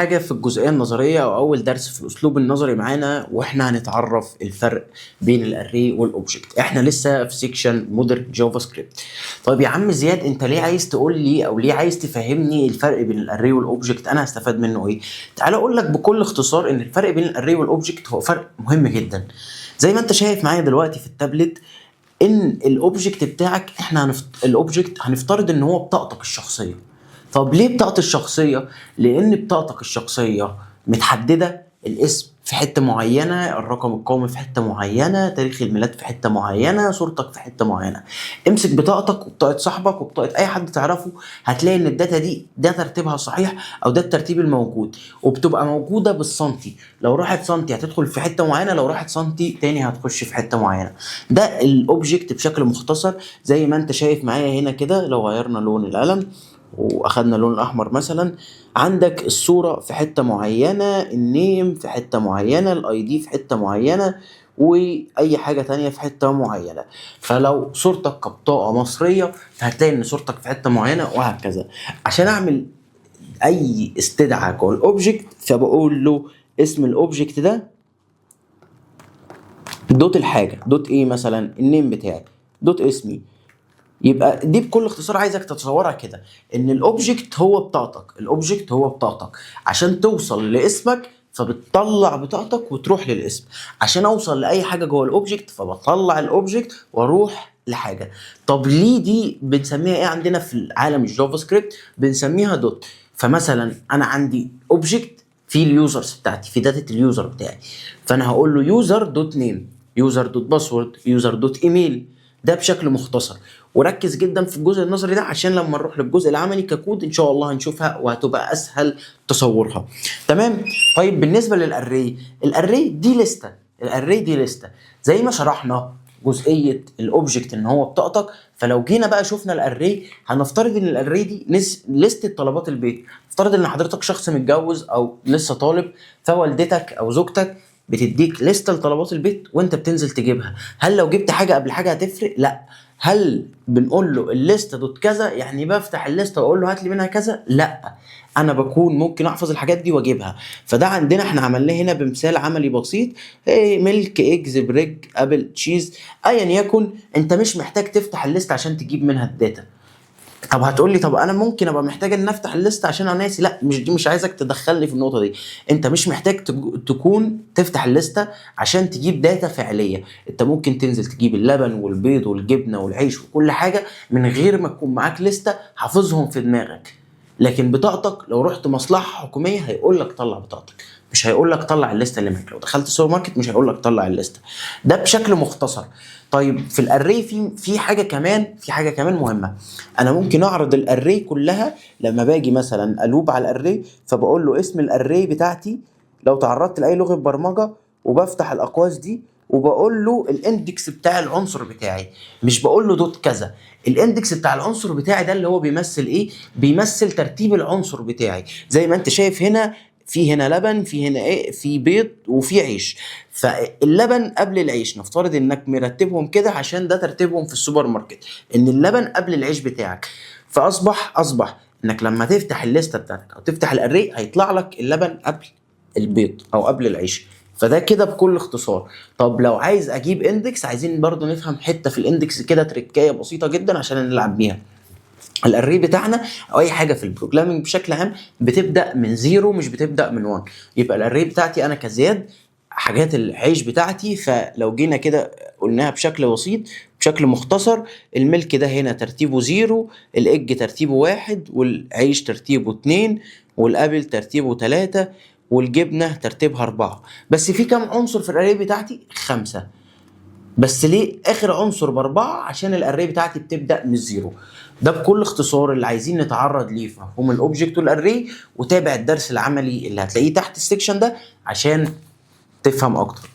حاجة في الجزئية النظرية أو أول درس في الأسلوب النظري معانا، وإحنا هنتعرف الفرق بين الأري والأوبجكت. إحنا لسه في سيكشن مودرن جافا سكريبت. طيب يا عم زياد، أنت ليه عايز تقول لي أو ليه عايز تفهمني الفرق بين الأري والأوبجكت؟ أنا هستفاد منه إيه؟ تعال أقول لك بكل اختصار إن الفرق بين الأري والأوبجكت هو فرق مهم جدا. زي ما أنت شايف معايا دلوقتي في التابلت، إن الأوبجكت بتاعك الأوبجكت هنفترض إن هو بطاقتك الشخصية. طب ليه بطاقة الشخصية؟ لأن بطاقتك الشخصية متحددة، الاسم في حتة معينة، الرقم القومي في حتة معينة، تاريخ الميلاد في حتة معينة، صورتك في حتة معينة. امسك بطاقتك وبطاقة صاحبك وبطاقة أي حد تعرفه، هتلاقي إن الداتا دي ده ترتيبها صحيح أو ده الترتيب الموجود، وبتبقى موجودة بالسنتي. لو راحت سنتي هتدخل في حتة معينة، لو راحت سنتي تاني هتخش في حتة معينة. ده الأوبجكت بشكل مختصر. زي ما أنت شايف معايا هنا كده، لو غيرنا لون القلم واخدنا اللون الاحمر مثلا، عندك الصوره في حته معينه، النيم في حته معينه، الاي دي في حته معينه، واي حاجه تانية في حته معينه. فلو صورتك كبطاقه مصريه فهتلاقي ان صورتك في حته معينه، وهكذا. عشان اعمل اي استدعاء جوه الاوبجكت، فبقول له اسم الاوبجكت ده دوت الحاجه، دوت ايه مثلا، النيم بتاعي، دوت اسمي. يبقى دي بكل اختصار عايزك تتصورها كده، ان الاوبجكت هو بطاقتك، الاوبجكت هو بطاقتك. عشان توصل لاسمك فبتطلع بطاقتك وتروح للاسم. عشان اوصل لاي حاجه جوه الاوبجكت فبطلع الاوبجكت واروح لحاجه. طب ليه دي بنسميها ايه عندنا في العالم الجافا سكريبت؟ بنسميها دوت. فمثلا انا عندي اوبجكت في اليوزرز بتاعتي، في داتا اليوزر بتاعي، فانا هقول له يوزر دوت نيم، يوزر دوت باسورد، يوزر دوت ايميل. ده بشكل مختصر. وركز جدا في الجزء النظري ده عشان لما نروح للجزء العملي ككود ان شاء الله هنشوفها وهتبقى اسهل تصورها. تمام. طيب بالنسبه للاري، الاري دي لسته، الاري دي لسته زي ما شرحنا جزئيه الاوبجكت ان هو بطاقتك. فلو جينا بقى شفنا الاري، هنفترض ان الاري دي لسته طلبات البيت. نفترض ان حضرتك شخص متجوز او لسه طالب، فوالدتك او زوجتك بتديك لسته لطلبات البيت وانت بتنزل تجيبها. هل لو جبت حاجه قبل حاجه هتفرق؟ لا. هل بنقول له الليسته دوت كذا يعني بفتح الليسته واقول له هات لي منها كذا؟ لا. انا بكون ممكن احفظ الحاجات دي واجيبها. فده عندنا احنا عملناه هنا بمثال عملي بسيط. ميلك، ايجز، بريج، ابل، تشيز، ايا يكن. انت مش محتاج تفتح الليسته عشان تجيب منها الداتا. طب هتقول لي طب انا ممكن ابقى محتاج ان افتح الليست عشان انا ناسي. لا، مش دي، مش عايزك تدخلني في النقطه دي. انت مش محتاج تكون تفتح الليسته عشان تجيب داتا فعليه. انت ممكن تنزل تجيب اللبن والبيض والجبنه والعيش وكل حاجه من غير ما تكون معاك لسته حافظهم في دماغك. لكن بطاقتك لو رحت مصلحه حكوميه هيقول لك طلع بطاقتك، مش هيقول لك طلع الليسته اللي معاك. لو دخلت السوبر ماركت مش هيقول لك طلع الليسته. ده بشكل مختصر. طيب في الاري في حاجه كمان، في حاجه كمان مهمه. انا ممكن اعرض الاري كلها لما باجي مثلا الوب على الاري، فبقول له اسم الاري بتاعتي لو تعرضت لاي لغه برمجه، وبفتح الاقواس دي وبقول له الاندكس بتاع العنصر بتاعي. مش بقول له دوت كذا. الاندكس بتاع العنصر بتاعي ده اللي هو بيمثل ايه؟ بيمثل ترتيب العنصر بتاعي. زي ما انت شايف هنا، في هنا لبن، في هنا ايه، في بيض، وفي عيش. فاللبن قبل العيش، نفترض انك مرتبهم كده عشان ده ترتيبهم في السوبر ماركت، ان اللبن قبل العيش بتاعك. فاصبح انك لما تفتح الليسته بتاعتك او تفتح الاري هيطلع لك اللبن قبل البيض او قبل العيش. فده كده بكل اختصار. طب لو عايز اجيب اندكس، عايزين برضو نفهم حته في الاندكس كده، تريكايه بسيطه جدا عشان نلعب بيها. الاري بتاعنا او اي حاجه في البروجرامينج بشكل عام بتبدا من زيرو، مش بتبدا من 1. يبقى الاري بتاعتي انا كزياد حاجات العيش بتاعتي، فلو جينا كده قلناها بشكل بسيط بشكل مختصر، الملك ده هنا ترتيبه زيرو، الاج ترتيبه واحد، والعيش ترتيبه اتنين، والابل ترتيبه تلاتة، والجبنه ترتيبها اربعة. بس في كام عنصر في الاري بتاعتي؟ خمسة. بس ليه اخر عنصر باربعه؟ عشان الاري بتاعتي بتبدا من الزيرو. ده بكل اختصار اللي عايزين نتعرض ليه في مفهوم الاوبجكت والاري. وتابع الدرس العملي اللي هتلاقيه تحت السكشن ده عشان تفهم اكتر.